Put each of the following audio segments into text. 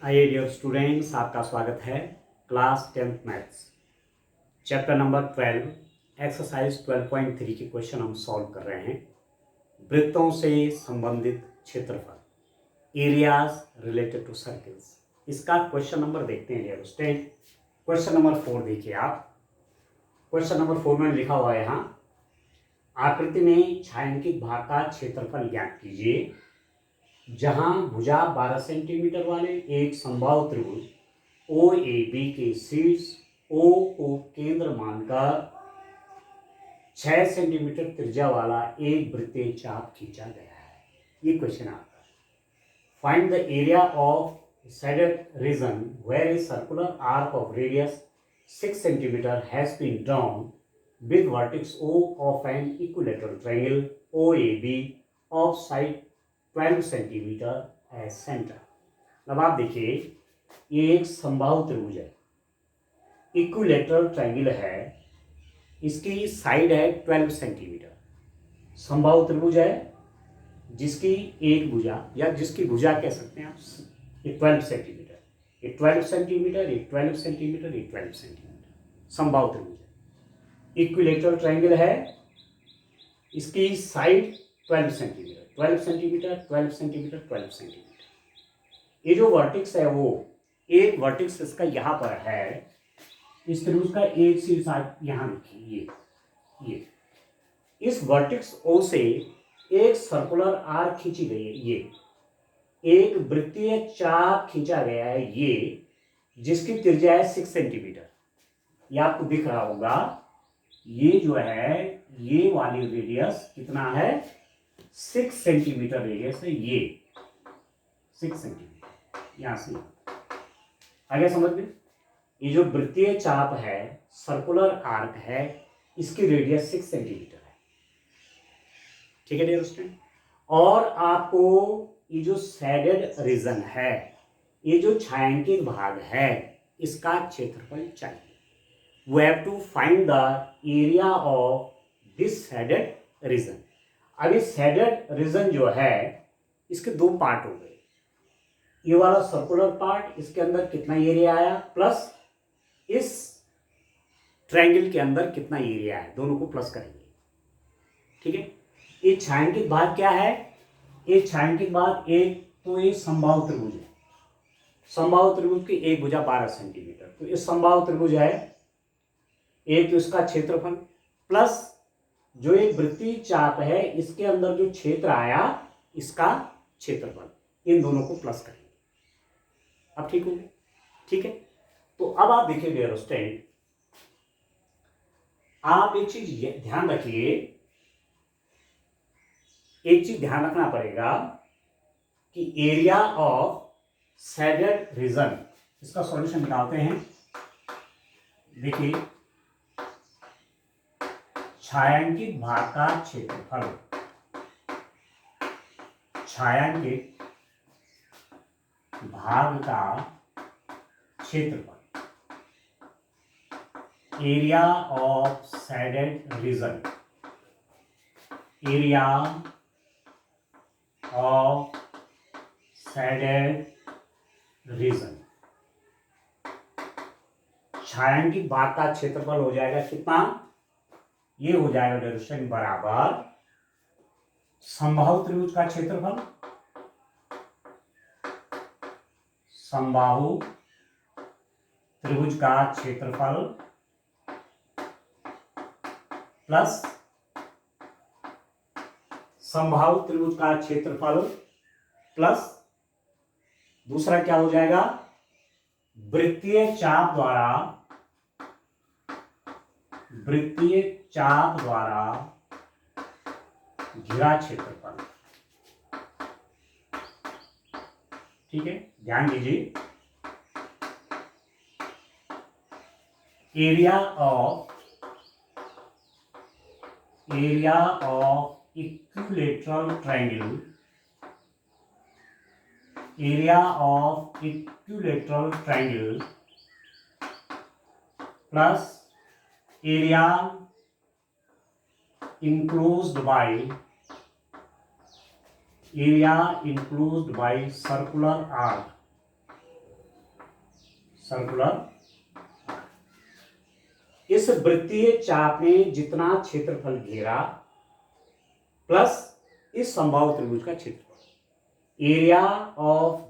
आइए dear students, आपका स्वागत है class 10th maths chapter number 12 exercise 12.3 के क्वेश्चन हम सॉल्व कर रहे हैं। वृत्तों से संबंधित क्षेत्रफल, एरियाज रिलेटेड टू सर्कल्स। इसका क्वेश्चन नंबर देखते हैं डियर स्टूडेंट। क्वेश्चन नंबर 4 देखिए आप। क्वेश्चन नंबर 4 में लिखा हुआ है यहाँ, आकृति में छायांकित भाग का क्षेत्रफल ज्ञात कीजिए जहां भुजा 12 सेंटीमीटर वाले एक समबाहु त्रिभुज ओ ए बी के शीर्ष ओ को केंद्र मानकर 6 सेंटीमीटर त्रिज्या वाला एक वृत्तीय चाप खींचा गया है। ये क्वेश्चन आपका। Find the area of shaded region where a circular arc of radius 6 centimetre has been drawn with vertex O of an equilateral triangle OAB of side 12 centimetre as centre. अब आप देखिए, ये एक समबाहु त्रिभुज है, इक्विलेटरल ट्रायंगल है, इसकी साइड है 12 सेंटीमीटर। समबाहु त्रिभुज है जिसकी एक भुजा या जिसकी भुजा कह सकते हैं आप, ये 12 सेंटीमीटर, ये 12 सेंटीमीटर, ये 12 सेंटीमीटर, ये 12 सेंटीमीटर समबाहु त्रिभुज है। इक्विलेटरल ट्रायंगल है, इसकी side 12 centimetre, 12 centimetre, 12 centimetre, 12 centimetre. ये जो वर्टेक्स है वो एक वर्टेक्स इसका यहाँ पर है, इस त्रिभुज का एक शीर्ष यहाँ लिखिए, ये इस वर्टेक्स ओ से एक सर्कुलर आर्क खींची गई है, ये एक वृत्तीय चाप खींचा गया है, ये जिसकी त्रिज्या है 6 सेंटीमीटर। ये आपको दिख रहा होगा, ये जो है ये वाली रेडियस कितना है, 6 सेंटीमीटर रेडियस है, ये 6 सेंटीमीटर। यहां से आगे समझ में, ये जो वृत्तीय चाप है, सर्कुलर आर्क है, इसकी रेडियस 6 सेंटीमीटर है। ठीक है डियर स्टूडेंट। और आपको ये जो शेडेड रीजन है, ये जो छायांकित भाग है, इसका क्षेत्रफल चाहिए। We have to find the area of this shaded region। अब ये shaded region जो है, इसके दो पार्ट हो गए। ये वाला सर्कुलर पार्ट, इसके अंदर कितना एरिया आया, प्लस इस ट्रायंगल के अंदर कितना एरिया है, दोनों को प्लस करेंगे। ठीक है। ये छायांकित भाग क्या है, ये छायांकित भाग एक तो ये समबाहु त्रिभुज है, समबाहु त्रिभुज की एक भुजा 12 सेंटीमीटर, तो ये समबाहु त्रिभुज है, एक तो इसका क्षेत्रफल प्लस जो एक वृत्तीय चाप है, इसके अंदर जो क्षेत्र आया, इसका क्षेत्रफल, इन दोनों को प्लस करेंगे। अब ठीक हो गया। ठीक है। तो अब आप देखिए डियर स्टूडेंट, आप एक चीज ध्यान रखिए, एक चीज ध्यान रखना पड़ेगा कि एरिया ऑफ शेडेड रीजन, इसका सॉल्यूशन निकालते हैं। देखिए, छायांकित भाग का क्षेत्रफल, छायांकित भाग का क्षेत्रफल, area of shaded reason, area of shaded reason, छायांकित भाग का क्षेत्रफल हो जाएगा कितना, ये हो जाएगा डायरेक्शन बराबर समबाहु त्रिभुज का क्षेत्रफल, समबाहु त्रिभुज का क्षेत्रफल प्लस समबाहु त्रिभुज का क्षेत्रफल प्लस दूसरा क्या हो जाएगा, वृत्तीय चाप द्वारा, वृत्तीय चाप द्वारा घिरा क्षेत्रफल। ठीक है, ध्यान दीजिए, area of equilateral triangle, area of equilateral triangle plus area enclosed by circular arc circular, इस वृत्तीय चाप ने जितना क्षेत्रफल घेरा प्लस इस समबाहु त्रिभुज का क्षेत्रफल, area of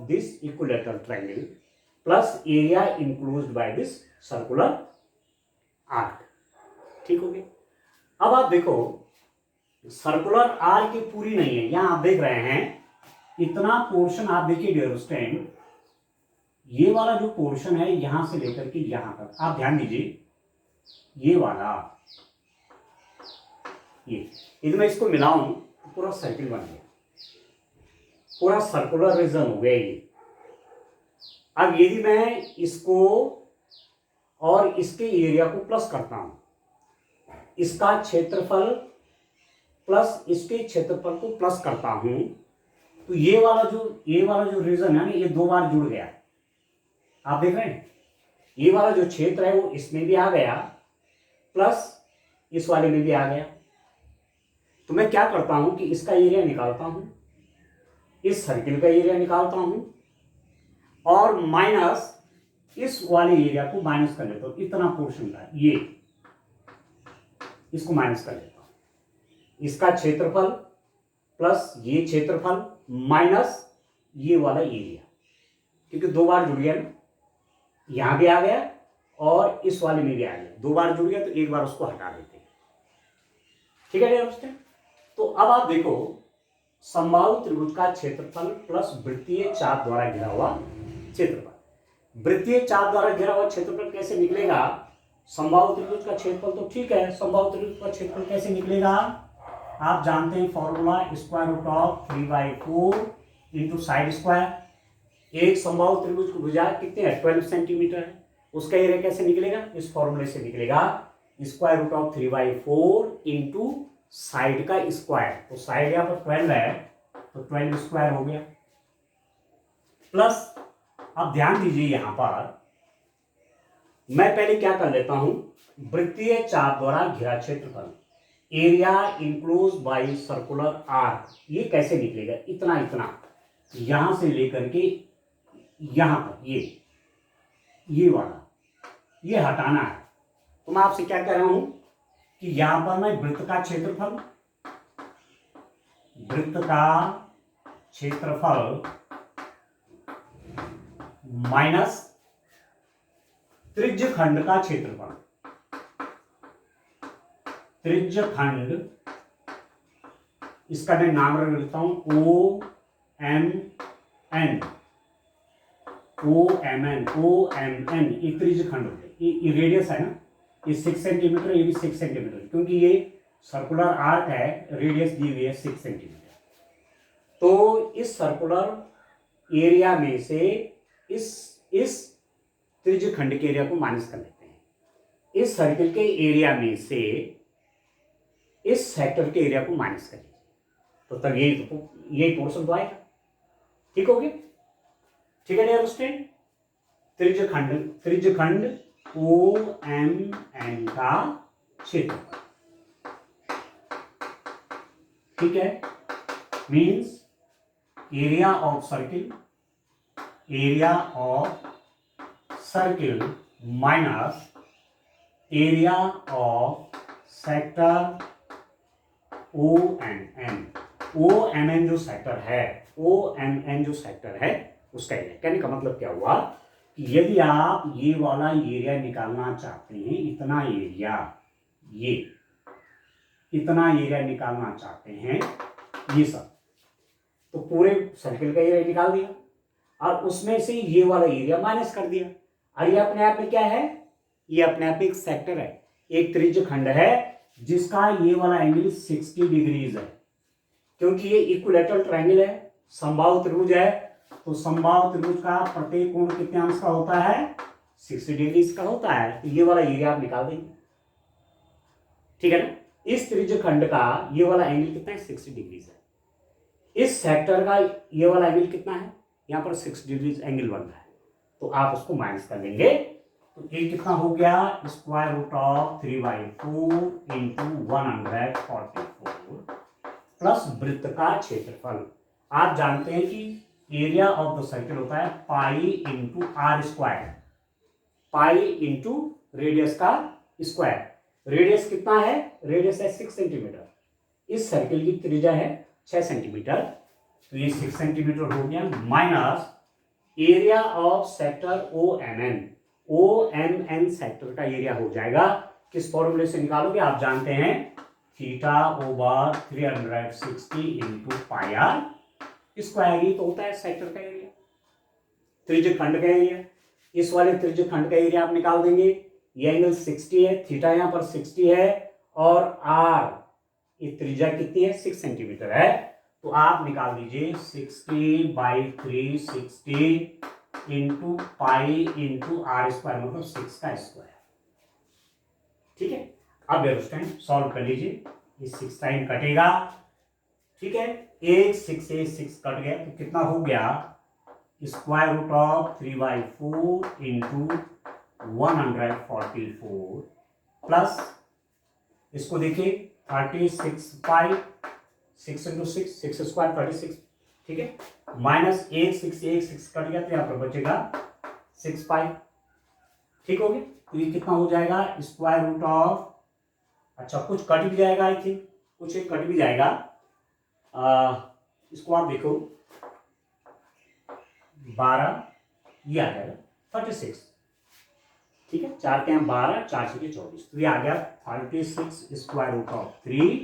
this equilateral triangle plus area enclosed by this circular arc. ठीक हो गया। अब आप देखो सर्कुलर आर्क की पूरी नहीं है, यहां आप देख रहे हैं इतना पोर्शन, आप देखिए डियर स्टूडेंट, ये वाला जो पोर्शन है यहां से लेकर के यहां तक, आप ध्यान दीजिए, ये वाला, ये यदि मैं इसको मिलाऊं तो पूरा सर्किल बन गया, पूरा सर्कुलर रीजन हो गया ये। अब यदि मैं इसको और इसके एरिया को प्लस करता हूं, इसका क्षेत्रफल प्लस इसके क्षेत्रफल को प्लस करता हूं, तो ये वाला जो रीजन है ना, ये दो बार जुड़ गया। आप देख रहे हैं ये वाला जो क्षेत्र है वो इसमें भी आ गया प्लस इस वाले में भी आ गया। तो मैं क्या करता हूं कि इसका एरिया निकालता हूं, इस सर्किल का एरिया निकालता हूं और माइनस इस वाले एरिया को माइनस कर लेता हूं, इतना पोर्शन का ये, इसको माइनस कर लेता हूं, इसका क्षेत्रफल प्लस ये क्षेत्रफल माइनस ये वाला एरिया, क्योंकि दो बार जुड़ गया ना, यहां भी आ गया और इस वाले में भी आ गया, दो बार जुड़ गया तो एक बार उसको हटा देते हैं। ठीक है दोस्तों। तो अब आप देखो समबाहु त्रिभुज का क्षेत्रफल प्लस वृत्तीय चाप द्वारा घिरा हुआ क्षेत्रफल। वृत्तीय चाप द्वारा घिरा हुआ क्षेत्रफल कैसे निकलेगा? समबाहु त्रिभुज का क्षेत्रफल तो ठीक है, समबाहु त्रिभुज का क्षेत्रफल कैसे निकलेगा? आप जानते हैं formula, square root of 3/4 into side square. एक समबाहु त्रिभुज की भुजा कितने है? 12 सेंटीमीटर है, उसका एरिया कैसे निकलेगा? इस फॉर्मूले से निकलेगा, square root of 3/4 into side का स्क्वायर। तो साइड यहां पर 12 है तो 12 स्क्वायर हो गया, प्लस अब ध्यान दीजिए यहां पर मैं पहले क्या कर लेता हूं, वृत्तीय चाप द्वारा घिरा क्षेत्रफल, area enclose by circular arc, ये कैसे निकलेगा? इतना इतना यहां से लेकर के यहां तक, ये वाला ये हटाना है। तो मैं आपसे क्या कह रहा हूं कि यहां पर मैं वृत्त का क्षेत्रफल माइनस त्रिज्य खंड का क्षेत्रफल, त्रिज्य खंड, इसका मैं नाम रख लेता हूं OMN, ये त्रिज्य खंड हो गया, ये रेडियस है ना, ये 6 सेंटीमीटर, ये भी 6 सेंटीमीटर, क्योंकि ये सर्कुलर आर्क है, रेडियस दी हुई है 6 सेंटीमीटर। तो इस सर्कुलर एरिया में से इस त्रिज्य खंड के एरिया को माइनस कर लेते हैं, इस सर्किल के एरिया में से इस सेक्टर के एरिया को माइनस कर लीजिए, तो तब यही पोर्शन तो आएगा। ठीक हो गया? ठीक है डियर स्टूडेंट। त्रिज्य खंड OMN का क्षेत्रफल, ठीक है, means area of circle minus area of sector OMN जो सेक्टर है उसका एरिया। कहने का मतलब क्या हुआ कि यदि आप ये वाला एरिया निकालना चाहते हैं, इतना एरिया निकालना चाहते हैं, ये सब, तो पूरे सर्किल का एरिया निकाल दिया और उसमें से ये वाला एरिया माइनस कर दिया। और ये अपने आप में क्या है? ये अपने आप में एक सेक्टर है, एक त्रिज्य खंड है जिसका ये वाला एंगल 60 डिग्रीज है, क्योंकि ये इक्विलैटरल ट्रायंगल है, समबाहु त्रिभुज है, तो समबाहु त्रिभुज का प्रत्येक कोण कितने अंश का होता है? 60 डिग्री का होता है। तो ये वाला एरिया आप निकाल देंगे, ठीक है ना। इस त्रिज्य खंड का ये वाला एंगल कितना है? 60 डिग्री है। इस सेक्टर का ये वाला एंगल कितना है? यहाँ पर 60 डिग्री एंगल बन रहा है, तो आप उसको माइनस कर लेंगे, तो ये कितना हो गया? Square root of 3/4 into 144 plus वृत्त का क्षेत्रफल। आप जानते हैं कि एरिया ऑफ द सर्किल होता है pi into are square, pi into radius का स्क्वायर। रेडियस कितना है? रेडियस है 6 सेंटीमीटर, इस सर्किल की त्रिज्या है 6 सेंटीमीटर, तो ये 6 सेंटीमीटर हो गया, minus area of sector O M N, O M N sector का एरिया हो जाएगा, किस फॉर्मूले से निकालोगे? आप जानते हैं theta over 360 into pi are square, ये तो होता है सेक्टर का एरिया, त्रिज्यक खंड का एरिया। इस वाले त्रिज्यक खंड का एरिया आप निकाल देंगे, ये एंगल 60 है, थीटा यहां पर 60 है, और आर ये त्रिज्या कितनी है? 6 सेंटीमीटर है, तो आप निकाल दीजिए 60/360 into pi into are square, मतलब 6 का स्क्वायर। ठीक है, अब टाइम सॉल्व कर लीजिए, ये 6 टाइम कटेगा, ठीक है, 6 कट गया, तो कितना हो गया? Square root of 3/4 into 144 plus इसको देखिए 36 पाई, 6 इंटू 6 स्क्वायर 36, ठीक है, माइनस 6 कट गया, तो यहाँ पर बचेगा 6 पाई, ठीक हो गया। तो ये कितना हो जाएगा? स्क्वायर रूट ऑफ, अच्छा कुछ कट भी जाएगा, आई थिंक कुछ एक कट भी जाएगा, इसको आप देखो 12, ये आ जाएगा 36, ठीक है, 4 के 12, 4 6 24, तो ये आ गया 36 स्क्वायर रूट ऑफ 3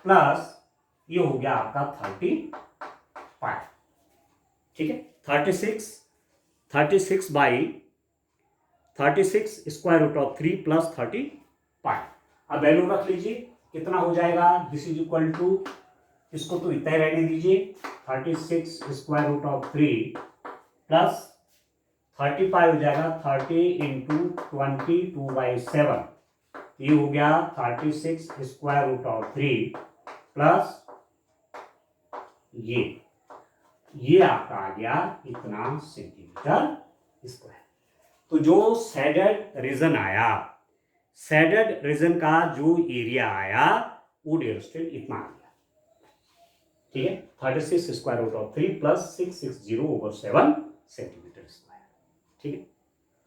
प्लस ये हो गया आपका 35, ठीक है, 36 by 36 square root of 3 plus 35। अब वैल्यू रख लीजिए, कितना हो जाएगा? दिस इज इक्वल टू, इसको तो इतना ही रहने दीजिए, 36 स्क्वायर रूट ऑफ 3 प्लस 35 हो जाएगा 30 इंटू 22/7, ये हो गया 36 स्क्वायर रूट ऑफ 3 प्लस ये आपका आ गया इतना सेंटीमीटर स्क्वायर। तो जो शेडेड रीजन आया, शेडेड रीजन का जो एरिया आया वो डियर स्टूडेंट इतना आ गया, ठीक है, 36 square root of 3 plus 660/7 centimetre square, ठीक है,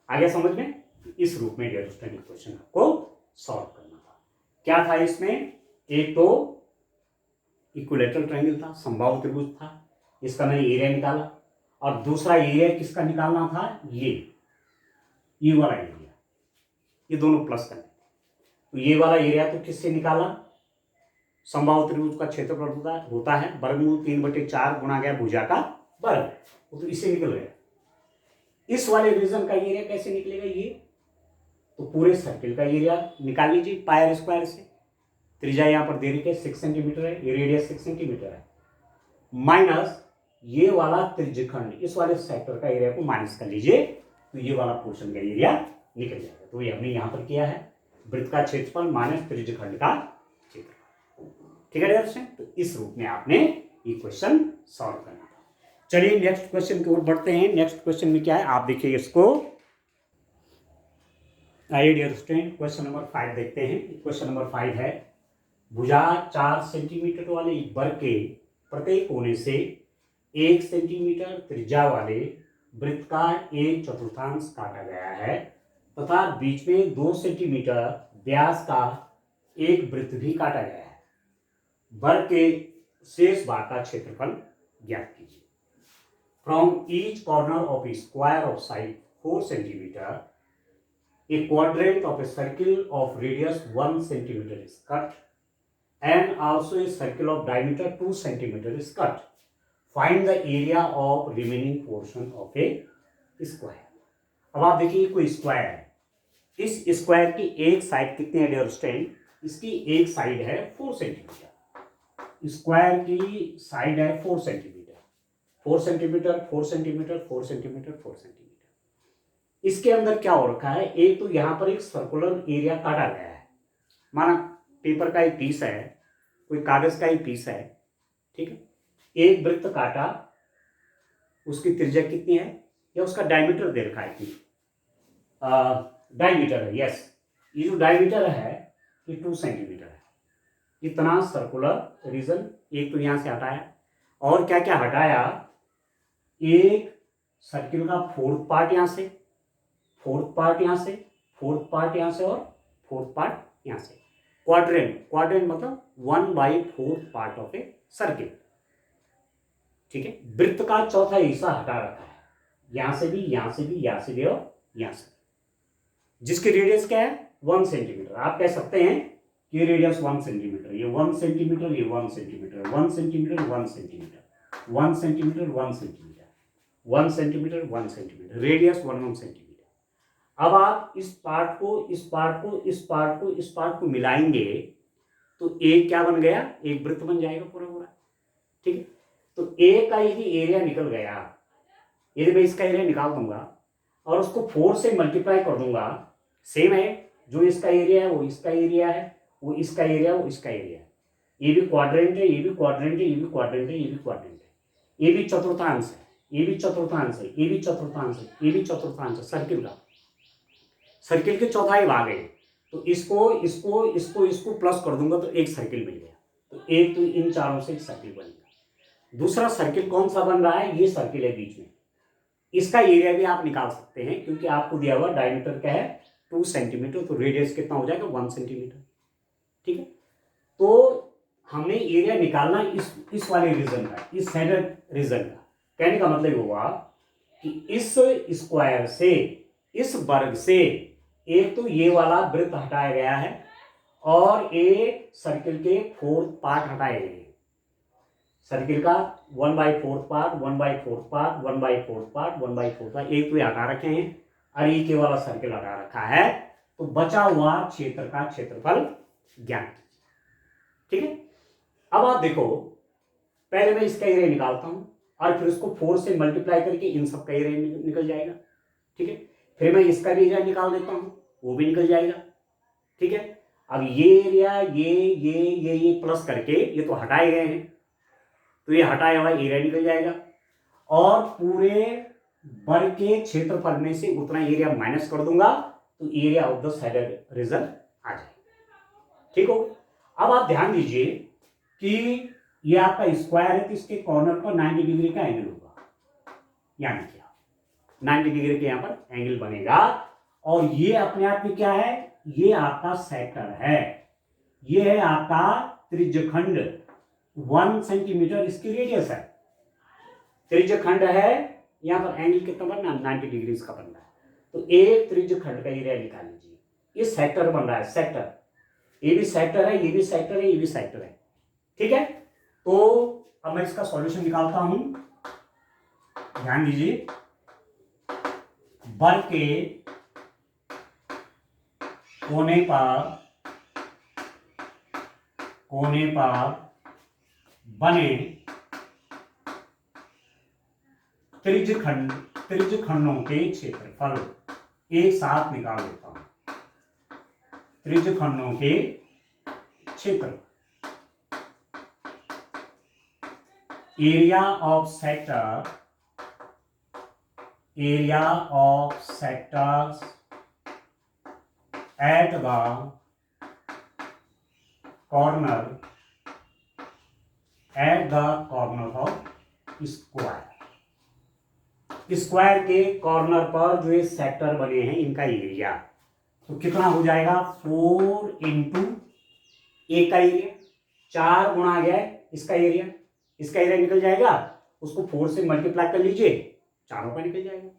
आ गया समझ में? इस रूप में डियर स्टूडेंट क्वेश्चन आपको सॉल्व करना था। क्या था इसमें? एक तो इक्विलेटरल ट्रायंगल था, समबाहु त्रिभुज था, इसका मैंने एरिया निकाला, और दूसरा एरिया किसका निकालना था? ये वाला एरिया, ये दोनों प्लस करने, तो ये वाला एरिया तो किससे निकाला? समबाहु त्रिभुज का क्षेत्रफल होता है वर्गमूल 3/4 गुणा गया भुजा का वर्ग, तो इससे निकल गया। इस वाले रीजन का एरिया कैसे निकलेगा? ये तो पूरे सर्किल का एरिया निकाल लीजिए पाई आर स्क्वायर से, त्रिज्या यहां पर दे रही है 6 सेंटीमीटर है, ये रेडियस 6 सेंटीमीटर है, माइनस ये वाला त्रिज्यखंड, इस वाले सेक्टर का एरिया को माइनस कर लीजिए, तो ये वाला पोर्शन का एरिया निकल जाएगा। तो ये हमने यहां पर किया है, वृत्त का क्षेत्रफल माइनस त्रिज्यखंड का क्षेत्रफल, ठीक है डियर। तो इस रूप में आपने ये क्वेश्चन सॉल्व करना था। चलिए नेक्स्ट क्वेश्चन की ओर बढ़ते हैं। नेक्स्ट क्वेश्चन में क्या है आप देखिए इसको, आइए डियर स्टूडेंट क्वेश्चन नंबर 5 देखते हैं। क्वेश्चन नंबर 5 है, भुजा 4 सेंटीमीटर वाले वर्ग के प्रत्येक कोने से 1 सेंटीमीटर त्रिज्या वाले वृत्त का 1/4 काटा गया है तथा बीच में 2 सेंटीमीटर व्यास का एक वृत्त भी काटा गया है। वर्ग के शेष भाग का क्षेत्रफल ज्ञात कीजिए। From each corner of A square of side 4 centimetre a quadrant of a circle of radius 1 centimeter is cut and also a circle of diameter 2 centimeter is cut. Find the area of remaining portion of a square. अब आप देखिए कोई square है, इस square की एक side कितनी है डियर स्टूडेंट? इसकी एक साइड है 4 सेंटीमीटर, स्क्वायर की साइड है 4 centimetre, 4 centimetre 4 centimetre 4 centimetre 4 centimetre. इसके अंदर क्या हो रखा है? एक तो यहां पर एक सर्कुलर एरिया काटा गया है, माना पेपर का एक पीस है, कोई कागज का एक पीस है, ठीक है, एक वृत्त काटा, उसकी त्रिज्या कितनी है या उसका डायमीटर दे रखा है कि डायमीटर है, यस, ये जो डायमीटर है ये 2 सेंटीमीटर है। इतना सर्कुलर रीजन एक तो यहां से हटाया, और क्या क्या हटाया? एक सर्किल का फोर्थ पार्ट यहाँ से, फोर्थ पार्ट यहाँ से, फोर्थ पार्ट यहाँ से और फोर्थ पार्ट यहाँ से। क्वाड्रेंट, क्वाड्रेंट मतलब 1/4 पार्ट ऑफ ए सर्किल। ठीक है, वृत्त का चौथा हिस्सा हटा रखा है, यहां से भी, यहां से भी, यहां से भी और यहां से, जिसकी रेडियस क्या है 1 सेंटीमीटर। आप कह सकते हैं कि रेडियस 1 सेंटीमीटर, ये 1 सेंटीमीटर, ये 1 centimetre, 1 centimetre, 1 centimetre, 1 centimetre, 1 centimetre, 1 centimetre, 1 centimetre, radius 1 centimetre. अब आप इस पार्ट को, इस पार्ट को, इस पार्ट को, इस पार्ट को मिलाएंगे तो एक क्या बन गया, एक वृत्त बन जाएगा पूरा पूरा। ठीक है, तो ए का यदि एरिया निकल गया, यदि मैं इसका एरिया निकाल दूंगा और उसको 4 से मल्टीप्लाई कर दूंगा, सेम है, जो इसका एरिया है वो इसका एरिया है, वो इसका एरिया वो इसका एरिया है, ये भी क्वाड्रेंट है, ये भी क्वाड्रेंट है, ये भी क्वाड्रेंट है, ये भी क्वाड्रेंट है, ये भी चतुर्थांश है, ये भी चतुर्थांश है, ये भी चतुर्थांश है, ये भी चतुर्थांश है सर्किल का। सर्किल के चौथाई भाग है, तो इसको इसको इसको इसको प्लस कर दूंगा तो एक सर्किल मिल गया। तो एक, तो इन चारों से एक सर्किल बन गया। दूसरा सर्किल कौन सा बन रहा है, ये सर्किल है बीच में, इसका एरिया भी आप निकाल सकते हैं, क्योंकि आपको दिया हुआ डायमीटर क्या है 2 सेंटीमीटर, तो रेडियस कितना हो जाएगा 1 सेंटीमीटर। ठीक है, तो हमने एरिया निकालना इस वाले रीजन का, इस सेंटर रीजन का। कहने का मतलब हुआ कि इस स्क्वायर से, इस वर्ग से एक तो ये वाला वृत्त हटाया गया है और एक सर्किल के 4th पार्ट हटाए गए हैं। सर्किल का 1/4 पार्ट, 1/4 पार्ट, 1/4 पार्ट, 1/4 पार्ट, एक तो ये हटा रखे हैं और एक ये वाला सर्किल हटा रखा है, तो बचा हुआ क्षेत्र का क्षेत्रफल ज्ञात। ठीक है, अब आप देखो, पहले मैं इसका एरिया निकालता हूं और फिर उसको 4 से मल्टीप्लाई करके इन सब का एरिया निकल जाएगा। ठीक है, फिर मैं इसका भी एरिया निकाल देता हूं, वो भी निकल जाएगा। ठीक है, अब ये एरिया, ये प्लस करके, ये तो हटाए गए हैं, तो ये हटाया हुआ एरिया निकल जाएगा और पूरे वर्ग के क्षेत्रफल में से उतना एरिया माइनस कर दूंगा तो area of the side region आ जाएगा। ठीक हो, अब आप ध्यान दीजिए कि ये आपका स्क्वायर है, तो इसके कॉर्नर पर 90 डिग्री का एंगल होगा, यानी क्या 90 डिग्री के यहां पर एंगल बनेगा। और ये अपने आप में क्या है, ये आपका सेक्टर है, ये है आपका त्रिज्यखंड, 1 सेंटीमीटर इसकी रेडियस है, त्रिज्यखंड है, यहां पर एंगल कितना बनना 90 डिग्री का बनना है। तो एक त्रिज्यखंड का एरिया निकाल लीजिए, ये सेक्टर बन रहा है, सेक्टर, ये भी सेक्टर है, ये भी सेक्टर है, ये भी सेक्टर है। ठीक है, तो अब मैं इसका सॉल्यूशन निकालता हूं, ध्यान दीजिए, वर्ग के कोने पर बने त्रिज्यखंडों के क्षेत्रफल एक साथ निकाल देता हूं। त्रिज्यखंडों के क्षेत्र, area of sectors at the corner of square, square के कॉर्नर पर जो ये सेक्टर बने हैं इनका एरिया, तो कितना हो जाएगा 4 इंटू ए का एरिया, 4 गुणा गया इसका एरिया, इसका एरिया निकल जाएगा, उसको 4 से मल्टीप्लाई कर लीजिए, चारों का निकल जाएगा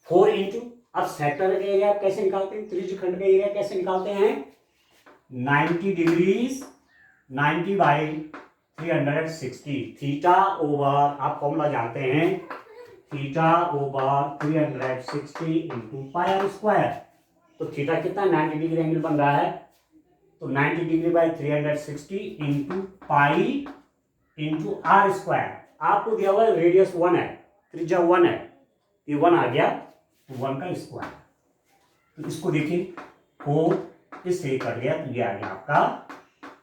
4 इंटू। अब सेक्टर का एरिया आप कैसे निकालते हैं, त्रिज्यखंड का एरिया कैसे निकालते हैं, 90 डिग्रीज 90/360, थीटा ओवर, आप फॉर्मूला जानते हैं, theta over 360 into pi are square. तो थीटा कितना 90 डिग्री एंगल बन रहा है, तो 90 degree into pi into are square. आपको दिया हुआ रेडियस 1 है, त्रिज्या 1 है, ये 1 आ गया, 1 का स्क्वायर। तो इसको देखिए 4 इससे कट गया, तो ये आ गया आपका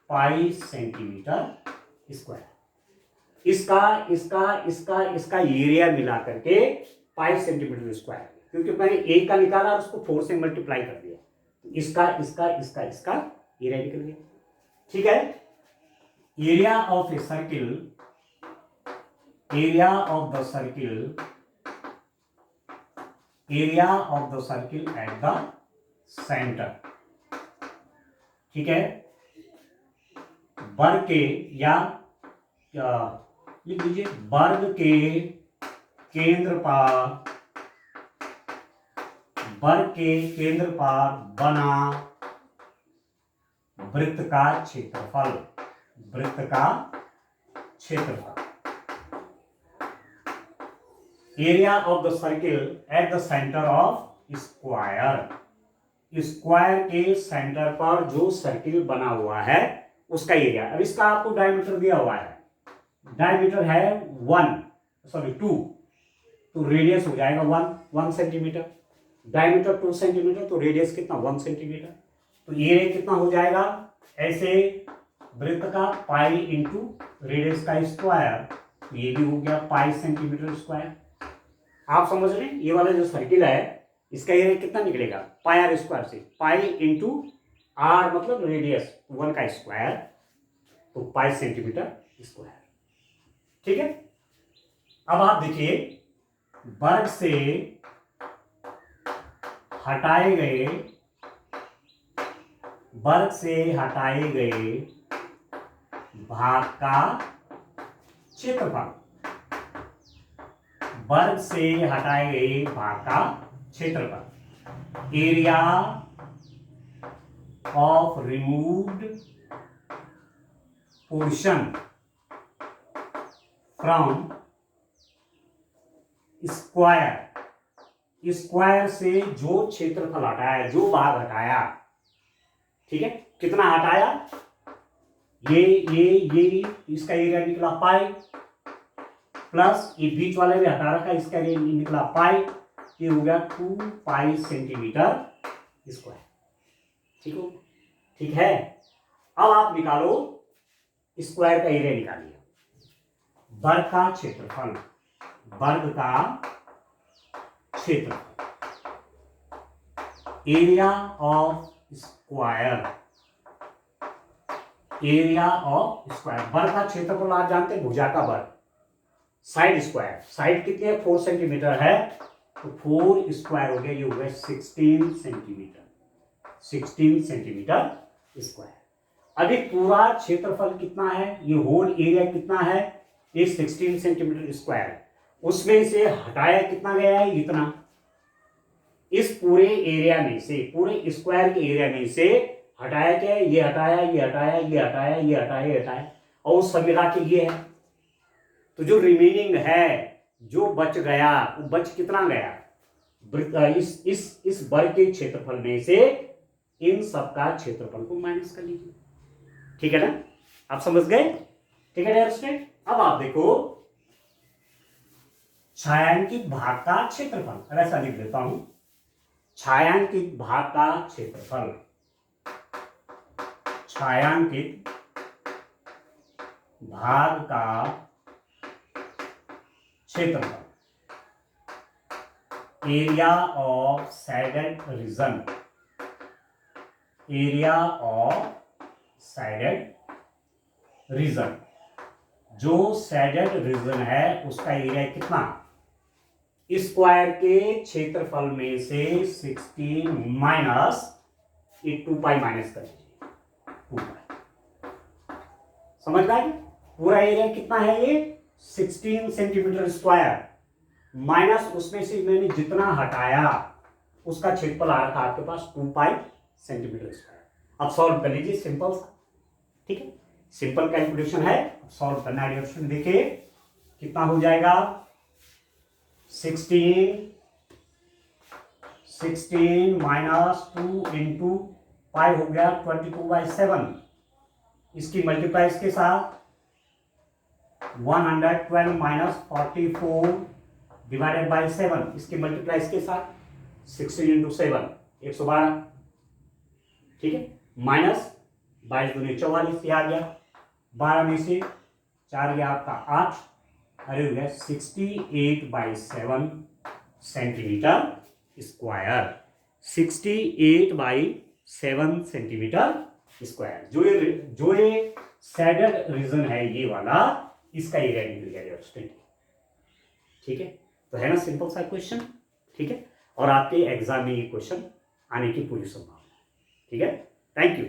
पाई सेंटीमीटर स्क्वायर। इसका एरिया मिला करके पाई सेंटीमीटर स्क्वायर, क्योंकि मैंने एक का निकाला और उसको 4 से मल्टीप्लाई कर दिया, तो इसका एरिया निकल गया। ठीक है, area of the circle area of the circle at the centre. ठीक है, वर्ग के या लिख लीजिए वर्ग के केंद्र पर, वर्ग के केंद्र पर बना वृत्त का क्षेत्रफल, वृत्त का क्षेत्रफल। Area of the circle at the centre of square, square के सेंटर पर जो सर्किल बना हुआ है उसका एरिया। अब इसका आपको डायमीटर दिया हुआ है, डायमीटर है 2, तो रेडियस हो जाएगा 1 सेंटीमीटर, डायमीटर 2 सेंटीमीटर, तो रेडियस कितना 1 सेंटीमीटर, तो एरिया कितना हो जाएगा ऐसे वृत्त का पाई इंटू रेडियस का स्क्वायर, ये भी हो गया पाई सेंटीमीटर स्क्वायर। आप समझ रहे हैं, ये वाला जो सर्किल है इसका एरिया कितना निकलेगा पाई आर स्क्वायर से, पाई इंटू आर मतलब रेडियस 1 का स्क्वायर, तो पाई सेंटीमीटर स्क्वायर। ठीक है, अब आप देखिए वर्ग से हटाए गए, वर्ग से हटाए गए भाग का क्षेत्रफल, वर्ग से हटाए गए भाग का क्षेत्रफल, area of removed portion from square, square से जो क्षेत्रफल हटाया, जो भाग हटाया, ठीक है, कितना हटाया, ये इसका एरिया निकला पाई, प्लस ये बीच वाले भी हटा रखा, इसका एरिया निकला पाई, ये हो गया 2 पाई सेंटीमीटर स्क्वायर। ठीक हो, ठीक है। अब आप निकालो स्क्वायर का एरिया निकालिए, वर्ग का क्षेत्रफल, वर्ग का क्षेत्रफल, area of square, area of square, वर्ग का क्षेत्रफल आप जानते हैं भुजा का वर्ग, साइड स्क्वायर, साइड कितनी है 4 सेंटीमीटर है, तो 4 स्क्वायर हो गया, ये हो गया 16 सेंटीमीटर, 16 सेंटीमीटर स्क्वायर। अभी पूरा क्षेत्रफल कितना है, ये होल एरिया कितना है, ये 16 सेंटीमीटर स्क्वायर, उसमें से हटाया कितना गया है, इतना। इस पूरे एरिया में से, पूरे स्क्वायर के एरिया में से हटाया क्या है, ये हटाया, ये हटाया, ये हटाया, ये हटाया, ये हटाया, और सब मिला के ये है। तो जो रिमेनिंग है, जो बच गया, वो बच कितना गया, इस वर्ग के क्षेत्रफल में से इन सब का क्षेत्रफल को माइनस कर लीजिए। ठीक है ना, आप समझ गए। ठीक है डियर स्टूडेंट, अब आप देखो छायांकित भाग का क्षेत्रफल, अब ऐसा लिख देता हूं, छायांकित भाग का क्षेत्रफल, छायांकित भाग का क्षेत्रफल, area of shaded reason, area of shaded reason, जो शेडेड रीजन है उसका एरिया कितना, स्क्वायर के क्षेत्रफल में से 16 माइनस 2 पाई माइनस कर लीजिए, 2 पाई। समझ में आया, पूरा एरिया कितना है, ये 16 सेंटीमीटर स्क्वायर, माइनस उसमें से मैंने जितना हटाया उसका क्षेत्रफल आ रखा आपके पास 2 पाई सेंटीमीटर स्क्वायर। अब सॉल्व कर लीजिए, सिंपल सा, ठीक है, सिंपल कैलकुलेशन है, सॉल्व करना है। ऑप्शन देखिए कितना हो जाएगा, 16 माइनस 2 इंटू पाई हो गया 22/7, इसकी मल्टीप्लाई इसके साथ 112 माइनस 44 डिवाइडेड बाई 7, इसकी मल्टीप्लाई इसके साथ 16 इंटू 7 112, ठीक है, माइनस 22 दूनी 44, ये आ गया, 12 में से 4 गया आपका 8, अरे हो गया 68/7 सेंटीमीटर स्क्वायर, 68/7 सेंटीमीटर स्क्वायर। जो ये शेडेड रीजन है ये वाला, इसका एरिया निकल गया। ठीक है, तो है ना सिंपल सा क्वेश्चन। ठीक है, और आपके एग्जाम में ये क्वेश्चन आने की पूरी संभावना है। ठीक है, थैंक यू।